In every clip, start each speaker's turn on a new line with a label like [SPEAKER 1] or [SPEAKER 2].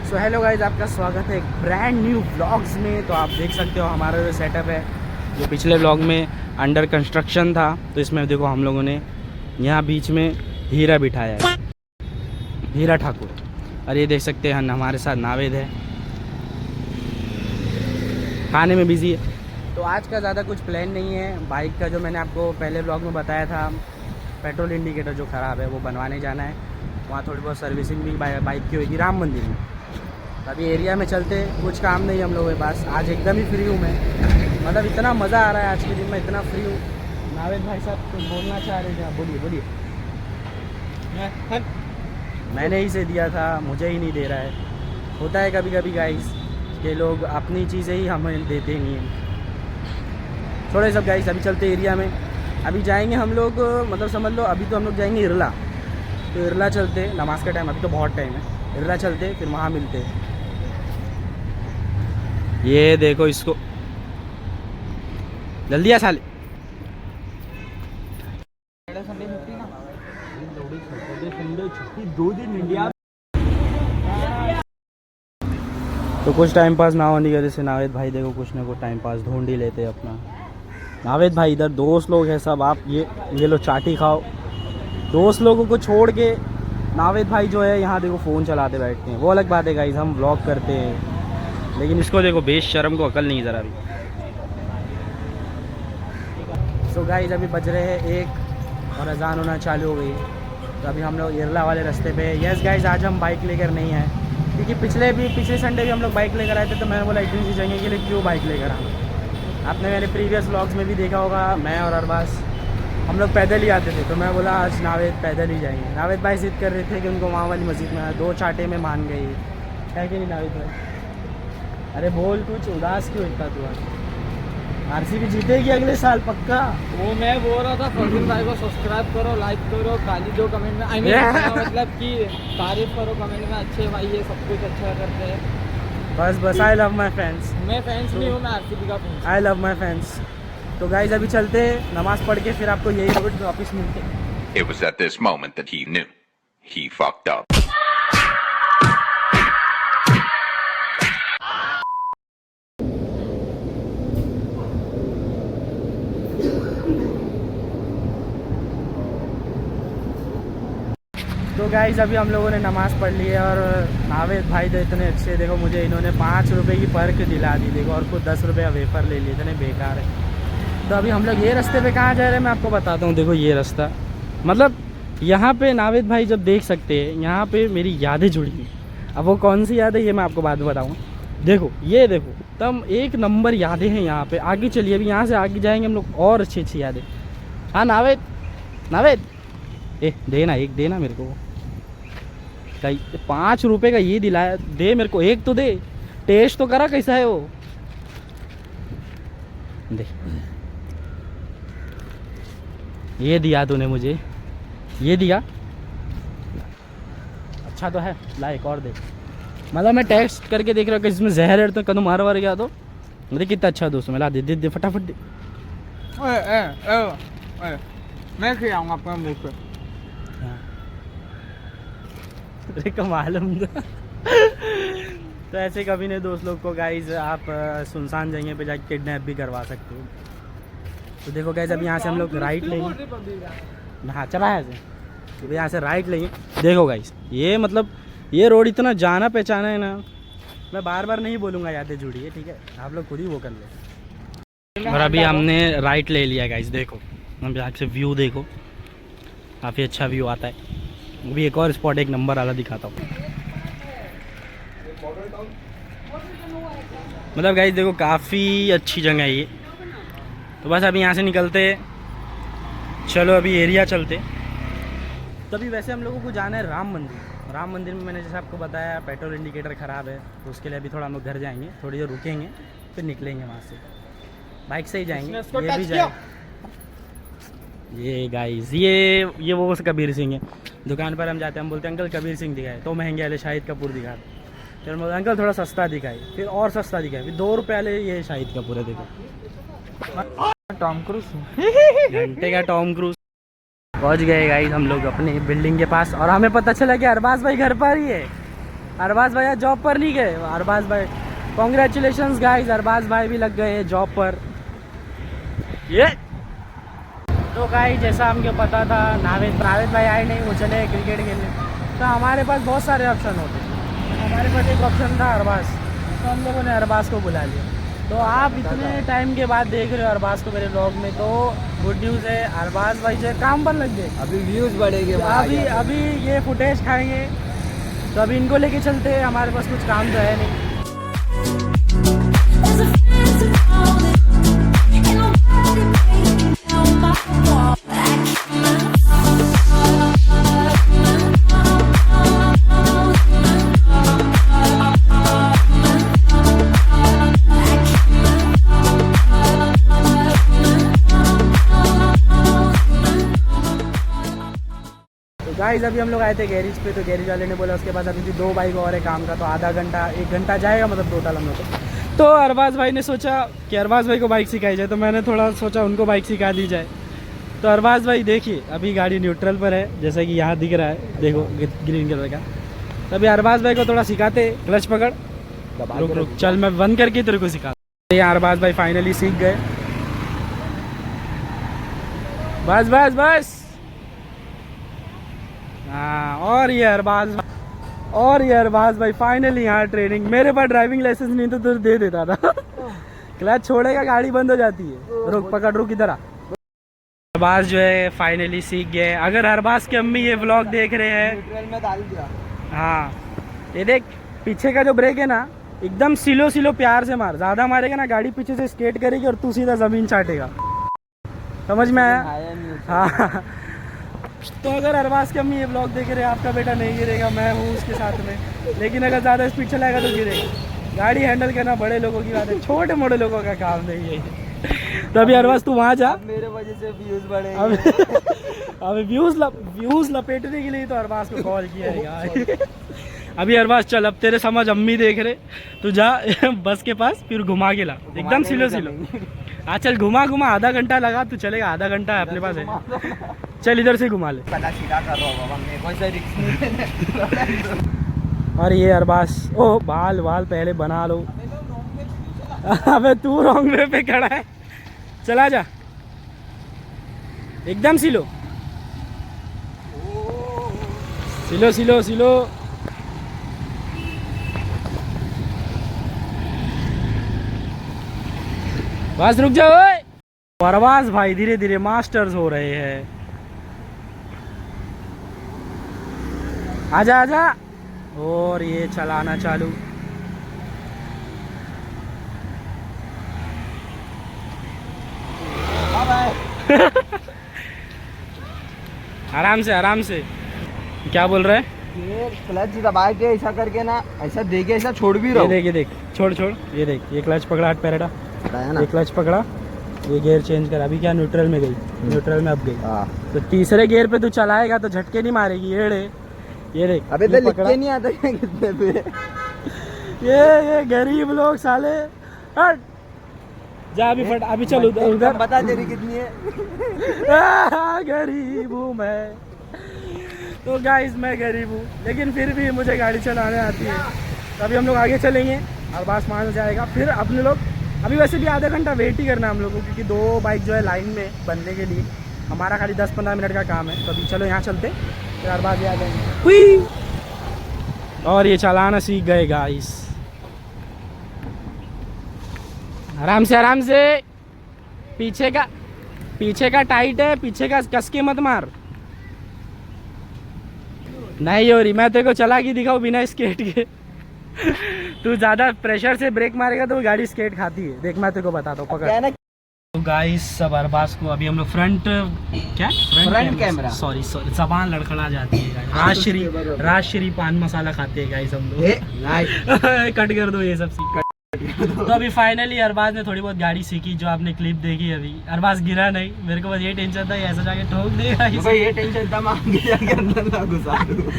[SPEAKER 1] So hello guys, आपका स्वागत है एक ब्रांड न्यू व्लॉग्स में। तो आप देख सकते हो हमारा जो सेटअप है, जो पिछले व्लॉग में अंडर कंस्ट्रक्शन था, तो इसमें देखो हम लोगों ने यहाँ बीच में हीरा बिठाया है, हीरा ठाकुर। और ये देख सकते हैं हमारे साथ नावेद है, खाने में बिजी है। तो आज का ज़्यादा कुछ प्लान नहीं है। बाइक का जो मैंने आपको पहले व्लॉग में बताया था, पेट्रोल इंडिकेटर जो ख़राब है वो बनवाने जाना है। वहाँ थोड़ी बहुत सर्विसिंग भी बाइक की होगी राम मंदिर में। अभी एरिया में चलते, कुछ काम नहीं हम लोगों के पास। आज एकदम ही फ्री हूँ मैं, मतलब इतना मज़ा आ रहा है आज के दिन में, इतना फ्री हूँ। नावेद भाई साहब कुछ बोलना चाह रहे थे, आप बोलिए बोलिए। मैंने ही से दिया था, मुझे ही नहीं दे रहा है। होता है कभी कभी गाइस के लोग अपनी चीज़ें ही हमें देते नहीं हैं। थोड़े सब गाइस, अभी चलते एरिया में। अभी जाएंगे हम लोग, मतलब समझ लो अभी तो हम लोग जाएंगे इरला। तो इरला चलते, नमाज का टाइम, अभी तो बहुत टाइम है। इरला चलते, फिर वहाँ मिलते। ये देखो इसको, जल्दी आ साले। तो कुछ टाइम पास ना होने की वजह से नावेद भाई देखो कुछ ना कुछ टाइम पास ढूंढ ही लेते हैं अपना। नावेद भाई इधर दोस्त लोग हैं सब, आप ये लो चाटी खाओ। दोस्त लोगों को छोड़ के नावेद भाई जो है यहाँ देखो फ़ोन चलाते बैठते हैं। वो अलग बात है गाइस, हम व्लॉग करते हैं, लेकिन इसको देखो बेशर्म को अकल नहीं ज़रा भी। सो गाइस अभी बज रहे हैं 1 और अजान होना चालू हो गई है। तो अभी हम लोग इरला वाले रास्ते पे। यस गाइस, आज हम बाइक लेकर नहीं आए, क्योंकि पिछले संडे भी हम लोग बाइक लेकर आए थे। तो मैंने बोला इतनी सी जगह के लिए क्यों बाइक लेकर आए। आपने मेरे प्रीवियस व्लॉग्स में भी देखा होगा, मैं और अरबाज हम लोग पैदल ही आते थे। तो मैं बोला आज नावेद पैदल ही जाएंगे। नावेद भाई जिद कर रहे थे कि उनको वहाँ वाली मस्जिद में 2 चाटे में मान गई है कि नहीं नावेद भाई? अरे बोल, कुछ उदास क्यों इतना तू? आरसीबी जीतेगी अगले साल पक्का।
[SPEAKER 2] वो मैं बोल रहा था फरदीन भाई को सब्सक्राइब करो, लाइक करो, खाली जो कमेंट में मतलब कि तारीफ करो कमेंट में, अच्छे भाई ये सब कुछ अच्छा करते हैं।
[SPEAKER 1] बस आई लव माई फैंस।
[SPEAKER 2] मैं फैंस नहीं हूँ, मैं आरसीबी का fans.
[SPEAKER 1] I love my fans. तो गाइज अभी चलते, नमाज पढ़ के फिर आपको यही रोड वापस मिलते।
[SPEAKER 3] It was at this moment that he knew he fucked up.
[SPEAKER 1] तो गाइज अभी हम लोगों ने नमाज़ पढ़ ली है, और नावेद भाई तो इतने अच्छे, देखो मुझे इन्होंने 5 रुपये की पर्क दिला दी देखो, और कुछ 10 रुपये वेफर ले लिए, इतने बेकार है। तो अभी हम लोग ये रास्ते पे कहाँ जा रहे हैं मैं आपको बताता हूँ। देखो ये रास्ता, मतलब यहाँ पे नावेद भाई जब देख सकते हैं, यहाँ पे मेरी यादें जुड़ी हैं। अब वो कौन सी याद है ये मैं आपको बाद में बताऊँगा। देखो ये देखो, तब 1 नंबर यादें हैं यहाँ पे। आगे चलिए, अभी यहाँ से आगे जाएंगे हम लोग, और अच्छी अच्छी यादें। हाँ नावेद, नावेद देना, एक देना मेरे को। 5 रुपये का ये दिलाया, दे मेरे को एक तो दे, टेस्ट तो करा कैसा है वो, दे। ये दिया तूने मुझे, ये दिया, अच्छा तो है, ला एक और दे। मतलब मैं टेस्ट करके देख रहा हूँ कि इसमें जहर है, तो कदम मार वार गया तो मुझे कितना अच्छा दोस्त मिला। दे दे दे फटाफट दे।
[SPEAKER 2] मैं खिलाऊंगा आपका मुँह पे।
[SPEAKER 1] अरे कमालूम तो ऐसे कभी नहीं दोस्त लोग को गाइज, आप सुनसान जगह पे जाके किडनैप भी करवा सकते हो। तो देखो गाइज अभी यहाँ से हम लोग राइट लेंगे। हाँ चला है ऐसे, तो यहाँ से राइट लेंगे। देखो गाइज ये मतलब ये रोड इतना जाना पहचाना है ना, मैं बार बार नहीं बोलूँगा, यादें जुड़ी है, ठीक है, आप लोग खुद ही वो कर ले। और अभी हमने राइट ले लिया गाइज, देखो हम यहाँ से व्यू देखो, काफ़ी अच्छा व्यू आता है। अभी एक और स्पॉट एक नंबर वाला दिखाता हूँ। मतलब गाइस देखो काफ़ी अच्छी जगह है ये। तो बस अभी यहाँ से निकलते, चलो अभी एरिया चलते। तभी वैसे हम लोगों को जाना है राम मंदिर। राम मंदिर में मैंने जैसे आपको बताया पेट्रोल इंडिकेटर ख़राब है, तो उसके लिए अभी थोड़ा हम लोग घर जाएंगे, थोड़ी देर रुकेंगे, फिर निकलेंगे वहाँ से। बाइक से ही जाएंगे, ये भी जाए। ये गाइस ये वो कबीर सिंह है। दुकान पर हम जाते हैं, हम बोलते हैं अंकल कबीर सिंह दिखाए, तो महंगे वाले शाहिद कपूर दिखा। फिर हम बोलते अंकल थोड़ा सस्ता दिखाए, फिर और सस्ता दिखाए, फिर 2 रुपये वाले ये शाहिद कपूर है। देखो
[SPEAKER 2] टॉम क्रूज
[SPEAKER 1] घंटे का टॉम क्रूज। पहुंच गए गाइस हम लोग अपनी बिल्डिंग के पास और हमें पता चला कि अरबाज भाई घर पर ही है। अरबाज भाई आज जॉब पर नहीं गए। अरबाज भाई कॉन्ग्रेचुलेशंस गाइस, अरबाज भाई भी लग गए हैं जॉब पर। ये तो गाइस जैसा हमको पता था नावेद भाई आए नहीं, वो चले क्रिकेट खेलने। तो हमारे पास बहुत सारे ऑप्शन होते हैं। हमारे पास एक ऑप्शन था अरबाज, तो हम लोगों ने अरबाज को बुला लिया। तो आप इतने टाइम के बाद देख रहे हो अरबाज को मेरे ब्लॉग में, तो गुड न्यूज़ है, अरबाज भाई जो है काम पर लग गए।
[SPEAKER 2] अभी व्यूज़ बढ़ेंगे।
[SPEAKER 1] अभी ये फुटेज खाएंगे, तो अभी इनको लेके चलते हैं। हमारे पास कुछ काम तो है नहीं। गाइस अभी हम लोग आए थे गैरेज पे, तो गैरेज वाले ने बोला उसके बाद अभी भी 2 बाइक और है काम का, तो आधा घंटा 1 घंटा जाएगा मतलब टोटल हम लोग को। तो अरबाज भाई ने सोचा कि अरबाज भाई को बाइक सिखाई जाए, तो मैंने थोड़ा सोचा उनको बाइक सिखा दी जाए। तो अरबाज भाई देखिए अभी गाड़ी न्यूट्रल पर है, जैसा कि यहाँ दिख रहा है, देखो ग्रीन कलर का। तो अभी अरबाज भाई को थोड़ा सिखाते, क्लच पकड़, रुक चल मैं बंद करके तेरे को सिखा। यहाँ अरबाज भाई फाइनली सीख गए। बस बस बस, हाँ। और ये अरबाज भाई फाइनली यहाँ ट्रेनिंग। मेरे पास ड्राइविंग लाइसेंस नहीं तो तुझे दे देता था। क्लच छोड़ेगा गाड़ी बंद हो जाती है। रुक पकड़, रुक इधर आ। अरबाज जो है फाइनली सीख गए। अगर अरबाज की अम्मी ये व्लॉग देख रहे हैं,
[SPEAKER 2] न्यूट्रल में डाल दिया।
[SPEAKER 1] हाँ ये देख पीछे का जो ब्रेक है ना, एकदम स्लो स्लो प्यार से मार। ज़्यादा मारेगा ना गाड़ी पीछे से स्केट करेगी और तू सीधा ज़मीन चाटेगा। समझ में आया? हाँ। तो अगर अरबाज की अम्मी ये ब्लॉग देख रहे हैं, आपका बेटा नहीं गिरेगा, मैं हूँ उसके साथ में। लेकिन अगर ज़्यादा स्पीड चलाएगा तो गिरेगा। गाड़ी हैंडल करना बड़े लोगों की बात है, छोटे मोटे लोगों का काम नहीं है। तो अभी अरबाज तू वहाँ जा।
[SPEAKER 2] मेरे वजह से व्यूज़ बढ़े।
[SPEAKER 1] अभी व्यूज़ लपेटने के लिए तो अरबाज को कॉल किया है। अभी अरबाज चल, अब तेरे समझ अम्मी देख रहे, तू जा बस के पास, फिर घुमा के ला एकदम सिलो। हाँ चल घुमा आधा घंटा लगा, तू चलेगा, आधा घंटा है अपने पास है। चल इधर से घुमा ले।
[SPEAKER 2] पता सीधा कर रहा हूँ बाबा, मैं कोई सा रिस्क नहीं।
[SPEAKER 1] और ये अरबाज, ओ बाल पहले बना लो। अबे तू रॉन्ग वे पे खड़ा है, चला जा एकदम सिलो। बस रुक जाओ। अरबाज भाई धीरे धीरे मास्टर्स हो रहे हैं। आजा। और ये चलाना चालू। आराम से। क्या बोल रहे हैं?
[SPEAKER 2] ये क्लच दबा के ऐसा करके ना, ऐसा देके ऐसा छोड़ भी रहा हूँ।
[SPEAKER 1] ये देख छोड़ ये देख, ये क्लच पकड़ा, हाथ पैर हटा, ये क्लच पकड़ा, ये गियर चेंज कर। अभी क्या न्यूट्रल में गई, न्यूट्रल में अब गई। तो तीसरे गियर पे तू चलाएगा तो झटके नहीं मारेगी। ये देख
[SPEAKER 2] अबे तो लिख के नहीं आता कितने पे।
[SPEAKER 1] ये गरीब लोग साले। हट जा अभी, फट अभी चल उधर
[SPEAKER 2] बता तेरी कितनी है।
[SPEAKER 1] गरीब हूँ मैं। तो गाइस मैं गरीब हूँ, लेकिन फिर भी मुझे गाड़ी चलाने आती है। तो अभी हम लोग आगे चलेंगे, अरबाज मान जाएगा, फिर अपने लोग अभी वैसे भी आधा घंटा वेट ही करना हम लोगों को, क्योंकि 2 बाइक जो है लाइन में बनने के लिए हमारा खाली 10-15 मिनट का काम है। तो अभी चलो यहाँ चलते, फिर अरबाज आ जाएंगे। हुई। और ये चलाना सीख गए गाइस। आराम से। पीछे का टाइट है, पीछे का कस के मत मार। नहीं हो रही, मैं तेरे को चला के दिखाऊं बिना स्केट के। तू ज्यादा प्रेशर से ब्रेक मारेगा तो गाड़ी स्केट खाती है। देख मैं तेरे को बताता हूँ, पकड़। तो गाइस सब अरबाज को अभी हम लोग फ्रंट कैमरा, सॉरी जबान लड़खड़ा जाती है। राजश्री पान मसाला खाते हैं गाइस हम लोग। कट कर दो ये सब सीख। तो अभी फाइनली अरबाज ने थोड़ी बहुत गाड़ी सीखी, जो आपने क्लिप देखी अभी। अरबाज गिरा नहीं, मेरे को बस ये टेंशन था ऐसा जाके ठोक देगा।
[SPEAKER 2] ये टेंशन था, मैं आगे जाके अंदर ना घुसा दूं।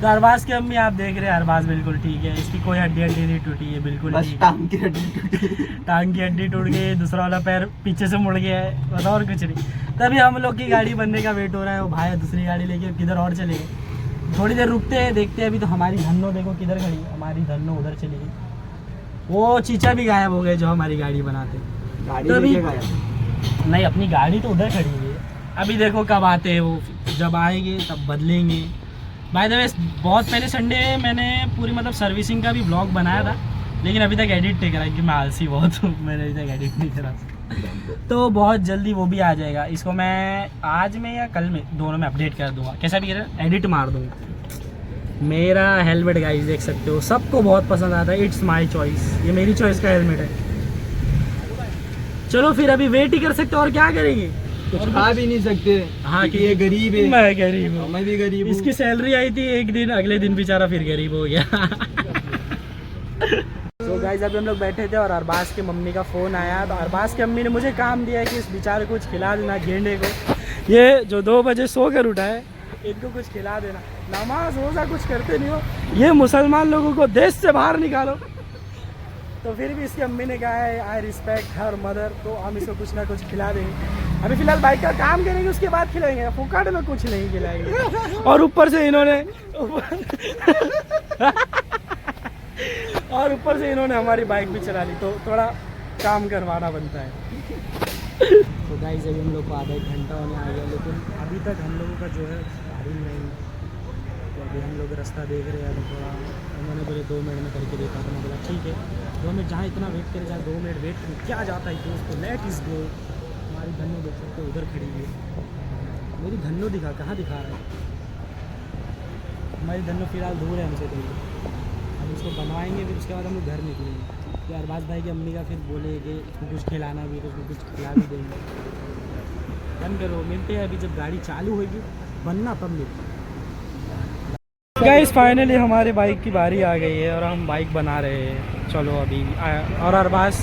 [SPEAKER 1] तो अरबाज की अम्मी आप देख रहे हैं, अरबाज बिल्कुल ठीक है, इसकी कोई हड्डी नहीं टूटी है, बिल्कुल
[SPEAKER 2] बस
[SPEAKER 1] ठीक है।
[SPEAKER 2] टांग की हड्डी टूटी।
[SPEAKER 1] टांग की हड्डी टूट गई, दूसरा वाला पैर पीछे से मुड़ गया है, बस और कुछ नहीं। तभी हम लोग की गाड़ी बनने का वेट हो रहा है। वो भाई दूसरी गाड़ी लेके किधर और चले गए। थोड़ी देर रुकते हैं, देखते हैं। अभी तो हमारी धन्नो देखो किधर खड़ी है, हमारी धन्नो उधर चली गई। वो चीचा भी गायब हो गए जो हमारी गाड़ी बनाते।
[SPEAKER 2] गाड़ी
[SPEAKER 1] तभी
[SPEAKER 2] लेके गया।
[SPEAKER 1] नहीं, अपनी गाड़ी तो उधर खड़ी है। अभी देखो कब आते हैं वो, जब आएंगे तब बदलेंगे। बाय द वे बहुत पहले संडे मैंने पूरी मतलब सर्विसिंग का भी ब्लॉग बनाया था, लेकिन अभी तक एडिट नहीं करा क्योंकि मैं आलसी बहुत हूँ, मैंने अभी तक एडिट नहीं करा। तो बहुत जल्दी वो भी आ जाएगा। इसको मैं आज में या कल में दोनों में अपडेट कर दूंगा, कैसा भी करें एडिट मार दूंगा। मेरा हेलमेट गाइस देख सकते हो, सबको बहुत पसंद आता है। इट्स माई चॉइस, ये मेरी चॉइस का हेलमेट है। चलो फिर अभी वेट ही कर सकते हो, और क्या करेंगे,
[SPEAKER 2] कुछ खा भी नहीं सकते।
[SPEAKER 1] हाँ
[SPEAKER 2] कि ये गरीब है।
[SPEAKER 1] मैं गरीब हूँ,
[SPEAKER 2] मैं भी गरीब हूँ।
[SPEAKER 1] इसकी सैलरी आई थी एक दिन, अगले दिन बेचारा फिर गरीब हो गया। तो गाइस अभी हम लोग बैठे थे और अरबाज की मम्मी का फ़ोन आया। तो अरबाज की मम्मी ने मुझे काम दिया कि इस बेचारे को कुछ खिला देना, गेंडे को, ये जो 2 बजे सो कर उठा है, इनको कुछ खिला देना। नमाज रोज़ा कुछ करते नहीं हो, ये मुसलमान लोगों को देश से बाहर निकालो। तो फिर भी इसकी अम्मी ने कहा है आई रिस्पेक्ट हर मदर, तो हम इसको कुछ ना कुछ खिला देंगे। अभी फिलहाल बाइक का काम करेंगे, उसके बाद खिलाएंगे, फुकाट में कुछ नहीं खिलाएंगे। और ऊपर से इन्होंने हमारी बाइक भी चला ली, तो थोड़ा काम करवाना बनता है। तो गाइस अभी हम लोग को आधा 1 घंटा होने आ गया, लेकिन अभी तक हम लोगों का जो है गाड़ी नहीं। तो अभी हम लोग रास्ता देख रहे हैं। तो थोड़ा उन्होंने बोले 2 मिनट में करके देखा, तो मैं बोला ठीक है 2 मिनट, जहाँ इतना वेट करें, जहाँ 2 मिनट वेट करें, क्या जाता है दोस्त। तो लेट इज़ गो। हमारी धन्नो देख सकते हो उधर खड़ी हुई है। मेरी धन्नो दिखा, कहाँ दिखा रहा है। हमारी धन्नो फिलहाल दूर है हमसे दूर। हम उसको बनवाएंगे, फिर उसके बाद हम लोग घर निकलेंगे। फिर अरबाज भाई की अम्मी का फिर बोलेंगे उसको कुछ खिलाना भी, तो उसको कुछ खिला भी देंगे। बन करो, मिलते हैं अभी जब गाड़ी चालू होगी, बनना तब मिलते। गाइस फाइनली हमारी बाइक की बारी आ गई है और हम बाइक बना रहे हैं। चलो अभी और अरबाज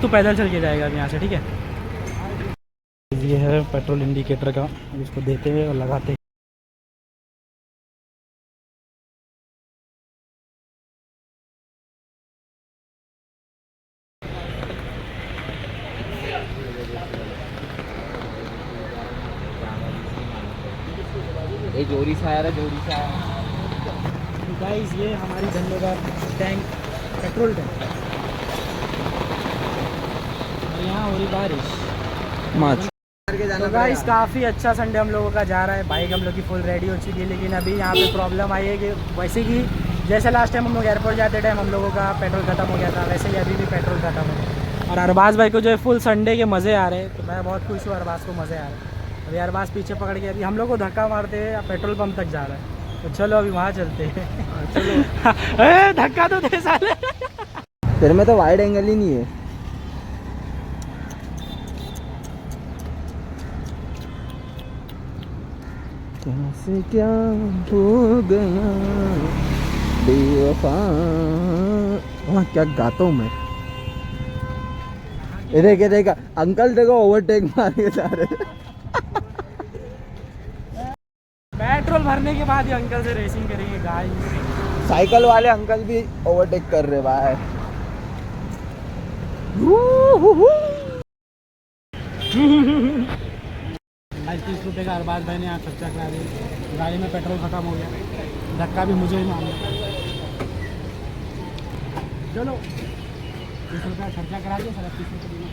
[SPEAKER 1] तू पैदल चल के जाएगा अभी यहाँ से, ठीक है। ये है पेट्रोल इंडिकेटर का, इसको देते हुए और लगाते हैं।
[SPEAKER 2] ये जोरी से आया रहा, जोरी से आया।
[SPEAKER 1] गाइस ये हमारी धन्नो का टैंक, पेट्रोल टैंक। और यहाँ हो रही बारिश। तो गाइस काफ़ी अच्छा संडे हम लोगों का जा रहा है। बाइक हम लोग की फुल रेडी हो चुकी है, लेकिन अभी यहाँ पे प्रॉब्लम आई है कि वैसे कि जैसे लास्ट टाइम हम लोग एयरपोर्ट जाते टाइम हम लोगों का पेट्रोल ख़त्म हो गया था, वैसे ही अभी भी पेट्रोल ख़त्म है। और अरबाज भाई को जो है फुल संडे के मज़े आ रहे हैं, तो मैं बहुत खुश हूँ, अरबाज को मज़े आ रहे हैं। अभी अरबाज पीछे पकड़ के अभी हम लोग को धक्का मारते हैं, पेट्रोल पंप तक जा रहा है। तो चलो अभी वहाँ चलते हैं। चलो धक्का तो दे साले।
[SPEAKER 2] तेरे में तो वाइड एंगल ही नहीं है। कैसे क्या हो गया बेवफा। वहाँ क्या गाता हूँ मैं। देखा अंकल देखो ओवरटेक मार के जा रहे।
[SPEAKER 1] पेट्रोल भरने के बाद ही अंकल से रेसिंग करेंगे गाइस।
[SPEAKER 2] साइकिल वाले अंकल भी ओवरटेक कर रहे भाई।
[SPEAKER 1] 30 रुपये का अरबाज भाई ने यहाँ खर्चा करा दिया। गाड़ी में पेट्रोल ख़त्म हो गया, धक्का भी मुझे ही मारना। चलो 30 रुपये खर्चा करा दिया, 30 रुपये देना।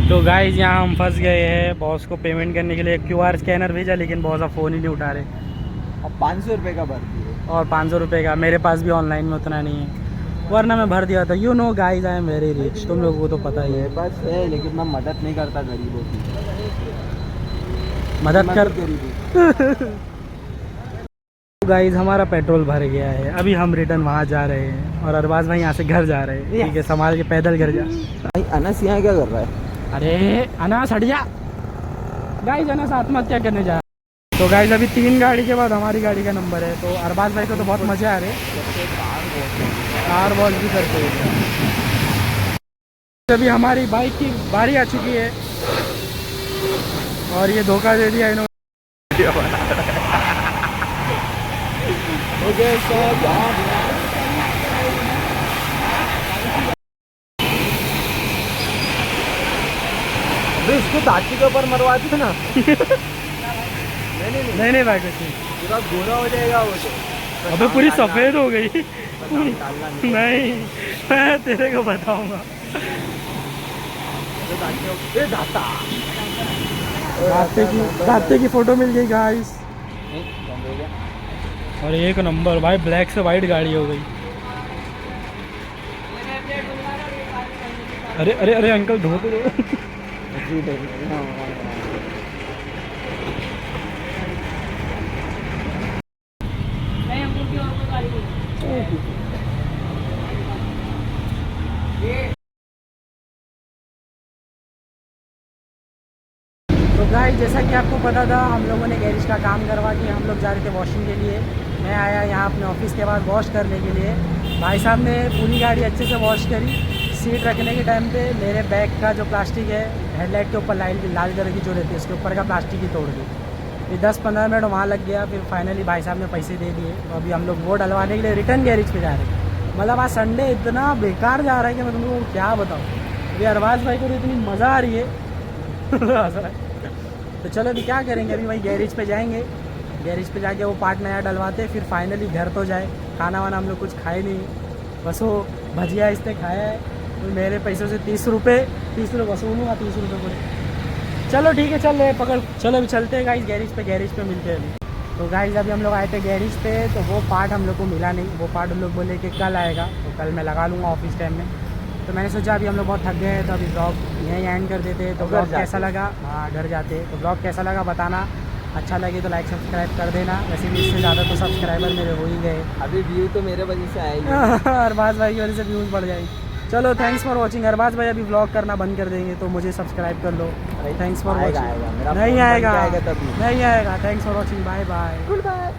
[SPEAKER 1] तो गाइस यहाँ हम फंस गए हैं। बॉस को पेमेंट करने के लिए QR स्कैनर भेजा, लेकिन बॉस अब फ़ोन ही नहीं उठा रहे।
[SPEAKER 2] अब 500 रुपये का भर दिए
[SPEAKER 1] और 500 रुपये का मेरे पास भी ऑनलाइन में उतना नहीं है, वरना मैं भर दिया था। You know guys I am very rich, तुम लोगों को तो पता ही है।
[SPEAKER 2] मेरे पास है, लेकिन मैं मदद नहीं करता गरीबों की।
[SPEAKER 1] मदद कर
[SPEAKER 2] गरीबी।
[SPEAKER 1] गाइस हमारा पेट्रोल भर गया है, अभी हम रिटर्न वहाँ जा रहे हैं और अरबाज भाई यहाँ से घर जा रहे हैं। ठीक है, संभाल के पैदल घर जा।
[SPEAKER 2] भाई अनस यहाँ क्या कर रहा है?
[SPEAKER 1] अरे अनास हट जा। गाइस अनास आत्महत्या करने जा। तो गाइस अभी 3 गाड़ी के बाद हमारी गाड़ी का नंबर है। तो अरबाज भाई को तो बहुत मज़े आ रहे हैं, कार वॉश भी करते हैं। अभी हमारी बाइक की बारी आ चुकी है। और ये धोखा दे दिया इन्होंने।
[SPEAKER 2] ओके सब इसको दांती के ऊपर मरवाते थे ना।
[SPEAKER 1] नहीं भाई कुछ नहीं।
[SPEAKER 2] पूरा गोरा हो जाएगा वो तो।
[SPEAKER 1] अबे पूरी सफेद हो गई।
[SPEAKER 2] डालना नहीं।
[SPEAKER 1] नहीं मैं तेरे को बताऊंगा।
[SPEAKER 2] ये दाता
[SPEAKER 1] रास्ते की फोटो मिल गई गाइस।
[SPEAKER 2] नहीं बंद हो गया।
[SPEAKER 1] और एक नंबर भाई, ब्लैक से वाइट गाड़ी हो गई। अरे अरे अरे अंकल धो तो दो। तो गाइस जैसा कि आपको पता था, हम लोगों ने गैरेज का काम करवा के हम लोग जा रहे थे वॉशिंग के लिए। मैं आया यहाँ अपने ऑफिस के बाद वॉश करने के लिए। भाई साहब ने पूरी गाड़ी अच्छे से वॉश करी। सीट रखने के टाइम पे मेरे बैग का जो प्लास्टिक है हेडलाइट के ऊपर लाल कलर की जो रहती है उसके ऊपर का प्लास्टिक ही तोड़ दी। फिर 10-15 मिनट वहाँ लग गया। फिर फाइनली भाई साहब ने पैसे दे दिए। तो अभी हम लोग वो डलवाने के लिए रिटर्न गैरेज पे जा रहे हैं। मतलब आज संडे इतना बेकार जा रहा है कि मैं तुमको क्या बताऊँ। अभी अरबाज भाई को तो इतनी मज़ा आ रही है। तो चलो अभी क्या करेंगे, अभी वही गैरेज पे जाएंगे। गैरेज पे जाके वो पार्ट नया डलवाते, फिर फाइनली घर तो जाए। खाना वाना हम लोग कुछ खाए नहीं, बस वो भजिया इसने खाया है। तो मेरे पैसों से 30 रुपये वसूलूँगा, 30 रुपये पूरे। चलो ठीक है, चल रहे पकड़। चलो अभी चलते हैं गाइस गैरेज पे मिलते हैं अभी। तो गाइस अभी हम लोग आए थे गैरेज पे, तो वो पार्ट हम लोग को मिला नहीं। वो पार्ट हम लोग बोले कि कल आएगा, तो कल मैं लगा लूँगा ऑफिस टाइम में। तो मैंने सोचा अभी हम लोग बहुत थक गए हैं, तो अभी ब्लॉग यहीं एंड कर देते। तो ब्लॉग कैसा लगा, हाँ घर जाते। तो ब्लॉग कैसा लगा बताना। अच्छा लगे तो लाइक सब्सक्राइब कर देना। वैसे भी इससे ज़्यादा तो सब्सक्राइबर मेरे हो ही गए।
[SPEAKER 2] अभी व्यू तो मेरे वजह से आएगी।
[SPEAKER 1] अरबाज भाई की वजह से व्यूज़ बढ़ जाएगी। चलो थैंक्स फॉर वॉचिंग। अरबाज भाई अभी ब्लॉग करना बंद कर देंगे, तो मुझे सब्सक्राइब कर लो। Thanks for watching. नहीं आएगा, नहीं आएगा। Thanks for watching. Bye bye.
[SPEAKER 2] Good bye.